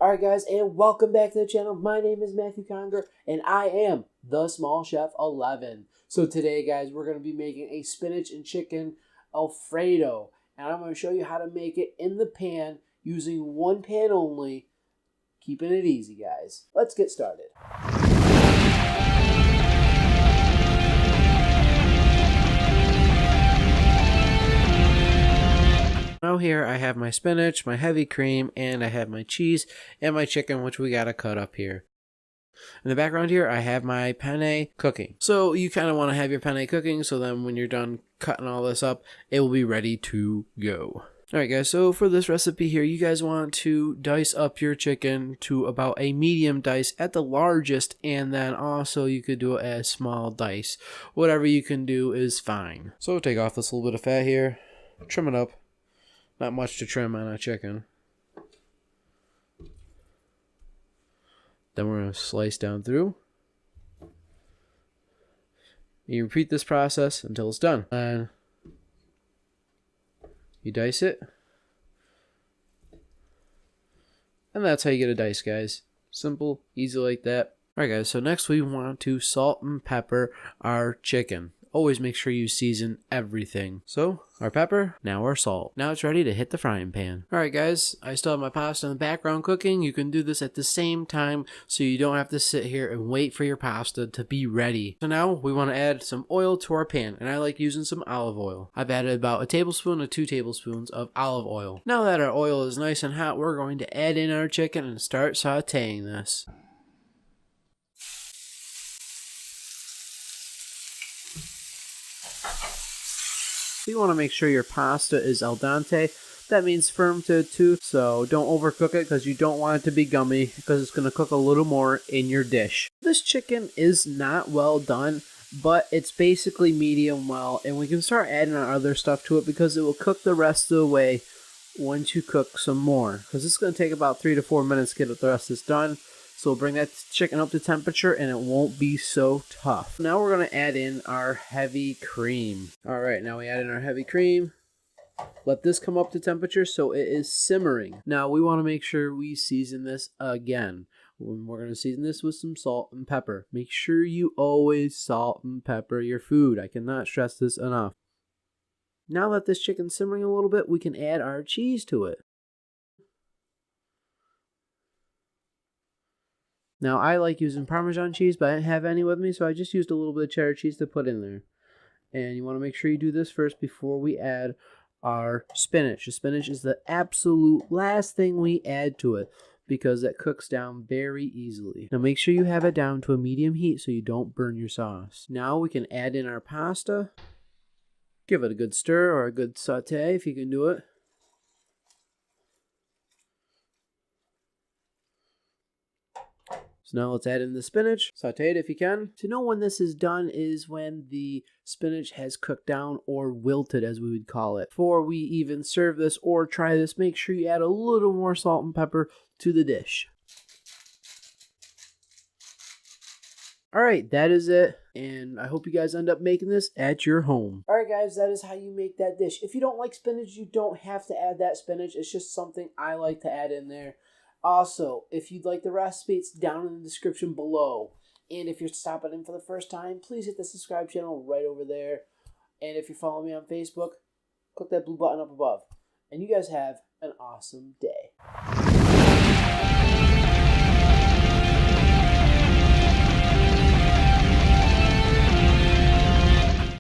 Alright guys, and welcome back to the channel. My name is Matthew Conger, and I am the Small Chef 11. So today guys, we're going to be making a spinach and chicken Alfredo. And I'm going to show you how to make it in the pan using one pan only. Keeping it easy guys. Let's get started. Now here I have my spinach, my heavy cream, and I have my cheese and my chicken, which we gotta cut up here. In the background here, I have my penne cooking. So you kind of want to have your penne cooking so then when you're done cutting all this up, it will be ready to go. Alright guys, so for this recipe here, you guys want to dice up your chicken to about a medium dice at the largest, and then also you could do it as small dice. Whatever you can do is fine. So take off this little bit of fat here, trim it up. Not much to trim on a chicken. Then we're going to slice down through. You repeat this process until it's done. And you dice it. And that's how you get a dice, guys. Simple, easy like that. Alright guys, so next we want to salt and pepper our chicken. Always make sure you season everything. So, our pepper, now our salt. Now it's ready to hit the frying pan. Alright guys, I still have my pasta in the background cooking. You can do this at the same time so you don't have to sit here and wait for your pasta to be ready. So now we want to add some oil to our pan, and I like using some olive oil. I've added about a tablespoon to 2 tablespoons of olive oil. Now that our oil is nice and hot, we're going to add in our chicken and start sauteing this. You want to make sure your pasta is al dente. That means firm to a tooth, so don't overcook it because you don't want it to be gummy because it's going to cook a little more in your dish. This chicken is not well done, but it's basically medium well, and we can start adding our other stuff to it because it will cook the rest of the way once you cook some more. Because it's going to take about 3 to 4 minutes to get the rest of this done. So we'll bring that chicken up to temperature and it won't be so tough. Now we're going to add in our heavy cream. Alright, now we add in our heavy cream. Let this come up to temperature so it is simmering. Now we want to make sure we season this again. We're going to season this with some salt and pepper. Make sure you always salt and pepper your food. I cannot stress this enough. Now that this chicken's simmering a little bit, we can add our cheese to it. Now, I like using Parmesan cheese, but I didn't have any with me, so I just used a little bit of cheddar cheese to put in there. And you want to make sure you do this first before we add our spinach. The spinach is the absolute last thing we add to it because it cooks down very easily. Now, make sure you have it down to a medium heat so you don't burn your sauce. Now, we can add in our pasta. Give it a good stir or a good saute if you can do it. So now let's add in the spinach, saute it if you can. To know when this is done is when the spinach has cooked down or wilted as we would call it. Before we even serve this or try this, make sure you add a little more salt and pepper to the dish. Alright, that is it, and I hope you guys end up making this at your home. Alright guys, that is how you make that dish. If you don't like spinach, you don't have to add that spinach. It's just something I like to add in there. Also, if you'd like the recipe, it's down in the description below. And if you're stopping in for the first time, please hit the subscribe channel right over there. And if you're following me on Facebook, click that blue button up above. And you guys have an awesome day.